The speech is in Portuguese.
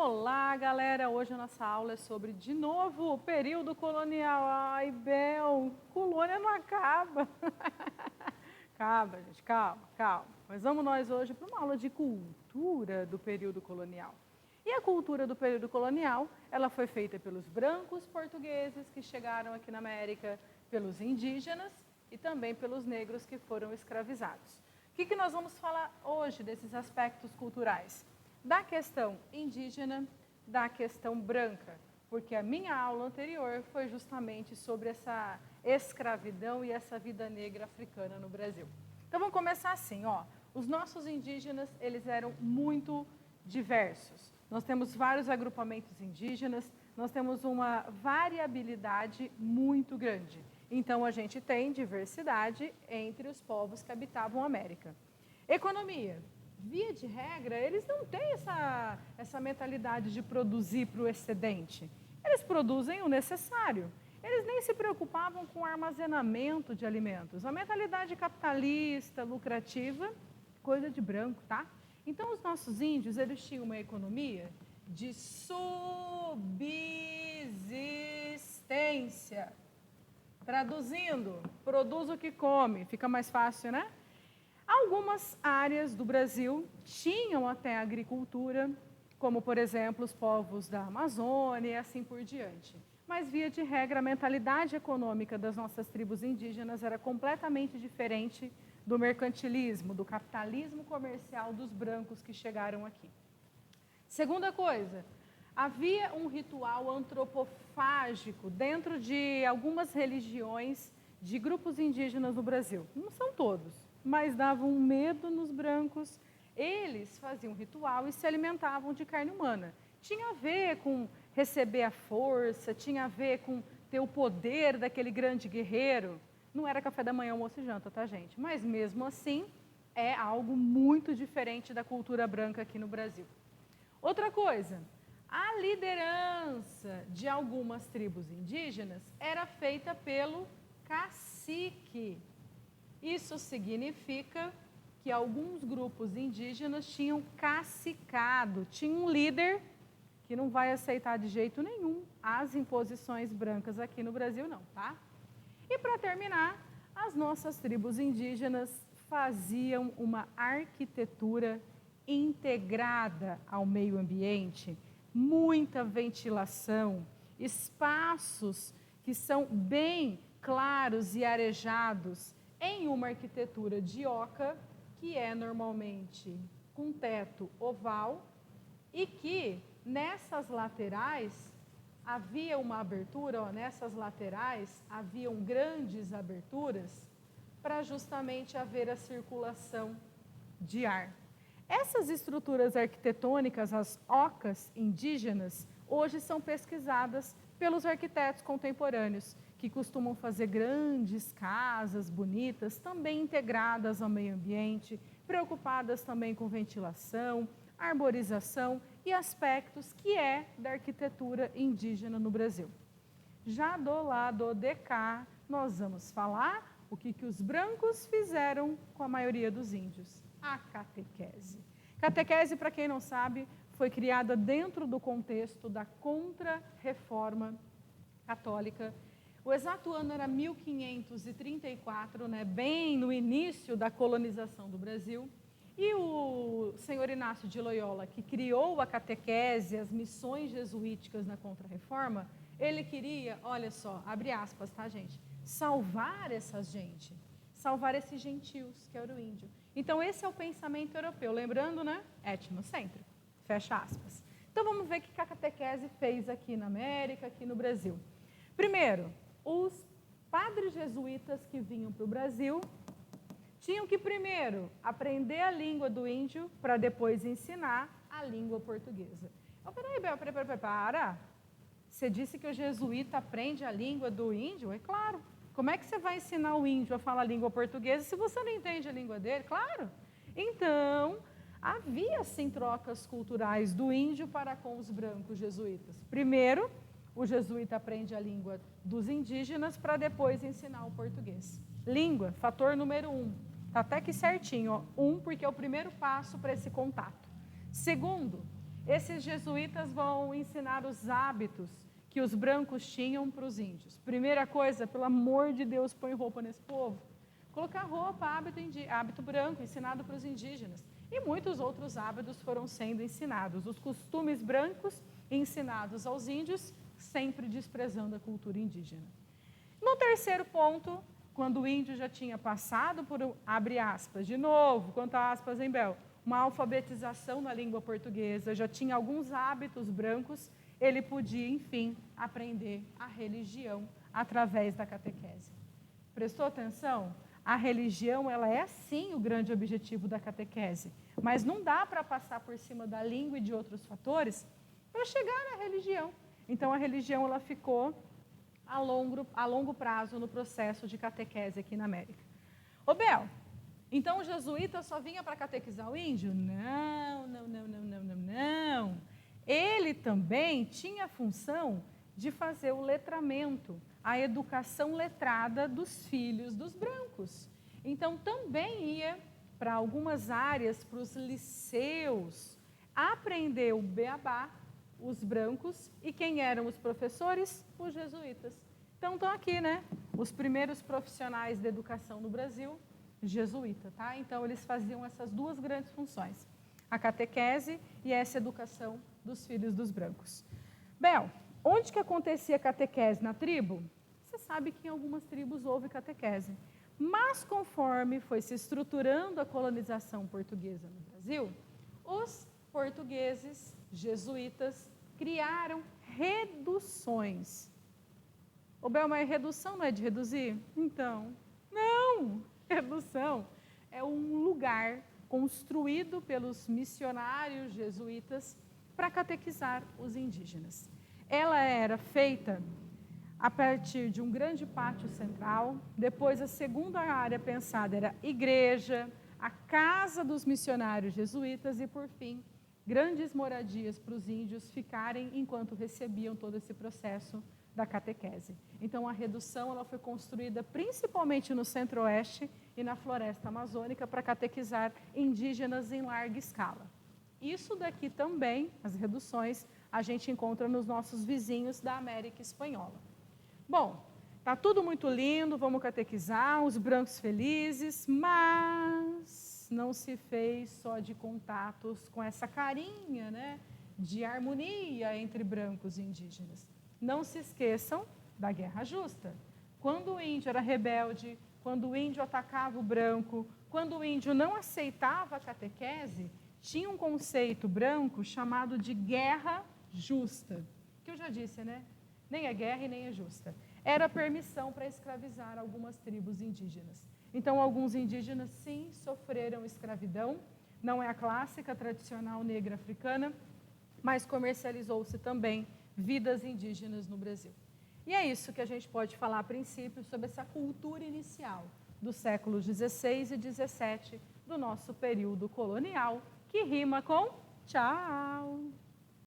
Olá, galera! Hoje a nossa aula é sobre, de novo, o período colonial. Ai, Bel, colônia não acaba. Calma, gente, calma, calma. Mas vamos nós hoje para uma aula de cultura do período colonial. E a cultura do período colonial, ela foi feita pelos brancos portugueses que chegaram aqui na América, pelos indígenas e também pelos negros que foram escravizados. O que nós vamos falar hoje desses aspectos culturais? Da questão indígena, da questão branca, porque a minha aula anterior foi justamente sobre essa escravidão e essa vida negra africana no Brasil. Então vamos começar assim, ó. Os nossos indígenas, eles eram muito diversos. Nós temos vários agrupamentos indígenas, nós temos uma variabilidade muito grande. Então a gente tem diversidade entre os povos que habitavam a América. Economia. Via de regra, eles não têm essa mentalidade de produzir para o excedente. Eles produzem o necessário. Eles nem se preocupavam com o armazenamento de alimentos. A mentalidade capitalista, lucrativa, coisa de branco, tá? Então, os nossos índios, eles tinham uma economia de subsistência. Traduzindo, produz o que come. Fica mais fácil, né? Algumas áreas do Brasil tinham até agricultura, como, por exemplo, os povos da Amazônia e assim por diante. Mas, via de regra, a mentalidade econômica das nossas tribos indígenas era completamente diferente do mercantilismo, do capitalismo comercial dos brancos que chegaram aqui. Segunda coisa, havia um ritual antropofágico dentro de algumas religiões de grupos indígenas no Brasil. Não são todos, mas davam um medo nos brancos. Eles faziam ritual e se alimentavam de carne humana. Tinha a ver com receber a força, tinha a ver com ter o poder daquele grande guerreiro. Não era café da manhã, almoço e janta, tá, gente? Mas mesmo assim, é algo muito diferente da cultura branca aqui no Brasil. Outra coisa, a liderança de algumas tribos indígenas era feita pelo cacique. Isso significa que alguns grupos indígenas tinham cacicado, tinha um líder que não vai aceitar de jeito nenhum as imposições brancas aqui no Brasil, não, tá? E para terminar, as nossas tribos indígenas faziam uma arquitetura integrada ao meio ambiente, muita ventilação, espaços que são bem claros e arejados, em uma arquitetura de oca, que é normalmente com teto oval, e que nessas laterais havia uma abertura, ó, nessas laterais haviam grandes aberturas para justamente haver a circulação de ar. Essas estruturas arquitetônicas, as ocas indígenas, hoje são pesquisadas pelos arquitetos contemporâneos, que costumam fazer grandes casas bonitas, também integradas ao meio ambiente, preocupadas também com ventilação, arborização e aspectos que é da arquitetura indígena no Brasil. Já do lado de cá, nós vamos falar o que os brancos fizeram com a maioria dos índios, a catequese. Catequese, para quem não sabe, foi criada dentro do contexto da Contra-Reforma Católica. O exato ano era 1534, né, bem no início da colonização do Brasil. E o senhor Inácio de Loyola, que criou a catequese, as missões jesuíticas na Contra-Reforma, ele queria, olha só, abre aspas, tá, gente? Salvar essa gente, salvar esses gentios, que era o índio. Então, esse é o pensamento europeu, lembrando, né? Etnocêntrico, fecha aspas. Então, vamos ver o que a catequese fez aqui na América, aqui no Brasil. Primeiro, os padres jesuítas que vinham para o Brasil tinham que primeiro aprender a língua do índio para depois ensinar a língua portuguesa. Oh, peraí, Bel, para. Você disse que o jesuíta aprende a língua do índio? É claro. Como é que você vai ensinar o índio a falar a língua portuguesa se você não entende a língua dele? Claro. Então, havia sim trocas culturais do índio para com os brancos jesuítas. Primeiro, o jesuíta aprende a língua dos indígenas para depois ensinar o português. Língua, fator número 1. Está até aqui certinho, ó. 1, porque é o primeiro passo para esse contato. Segundo, Esses jesuítas vão ensinar os hábitos que os brancos tinham para os índios. Primeira coisa, pelo amor de Deus, põe roupa nesse povo. Colocar roupa, hábito branco, ensinado para os indígenas. E muitos outros hábitos foram sendo ensinados. Os costumes brancos ensinados aos índios, sempre desprezando a cultura indígena. No terceiro ponto, quando o índio já tinha passado por, abre aspas, de novo, quanto a aspas em Bel, uma alfabetização na língua portuguesa, já tinha alguns hábitos brancos, ele podia, enfim, aprender a religião através da catequese. Prestou atenção? A religião, ela é sim o grande objetivo da catequese, mas não dá para passar por cima da língua e de outros fatores para chegar na religião. Então, a religião, ela ficou a longo prazo no processo de catequese aqui na América. Ô, Bel, então o jesuíta só vinha para catequizar o índio? Não. Ele também tinha a função de fazer o letramento, a educação letrada dos filhos dos brancos. Então, também ia para algumas áreas, para os liceus, aprender o beabá, os brancos, e quem eram os professores? Os jesuítas. Então, estão aqui, né? Os primeiros profissionais de educação no Brasil, jesuíta, tá? Então, eles faziam essas duas grandes funções, a catequese e essa educação dos filhos dos brancos. Bel, onde que acontecia a catequese? Na tribo? Você sabe que em algumas tribos houve catequese. Mas, conforme foi se estruturando a colonização portuguesa no Brasil, os portugueses, jesuítas, criaram reduções. Ô, Bel, mas redução não é de reduzir? Então, não! Redução é um lugar construído pelos missionários jesuítas para catequizar os indígenas. Ela era feita a partir de um grande pátio central, depois a segunda área pensada era igreja, a casa dos missionários jesuítas e, por fim, grandes moradias para os índios ficarem enquanto recebiam todo esse processo da catequese. Então, a redução ela foi construída principalmente no centro-oeste e na floresta amazônica para catequizar indígenas em larga escala. Isso daqui também, as reduções, a gente encontra nos nossos vizinhos da América Espanhola. Bom, está tudo muito lindo, vamos catequizar, os brancos felizes, mas não se fez só de contatos com essa carinha, né, de harmonia entre brancos e indígenas. Não se esqueçam da guerra justa. Quando o índio era rebelde, quando o índio atacava o branco, quando o índio não aceitava a catequese, tinha um conceito branco chamado de guerra justa, que eu já disse, né? Nem é guerra e nem é justa. Era permissão para escravizar algumas tribos indígenas. Então, alguns indígenas, sim, sofreram escravidão. Não é a clássica, tradicional negra africana, mas comercializou-se também vidas indígenas no Brasil. E é isso que a gente pode falar a princípio sobre essa cultura inicial dos séculos XVI e XVII do nosso período colonial, que rima com tchau.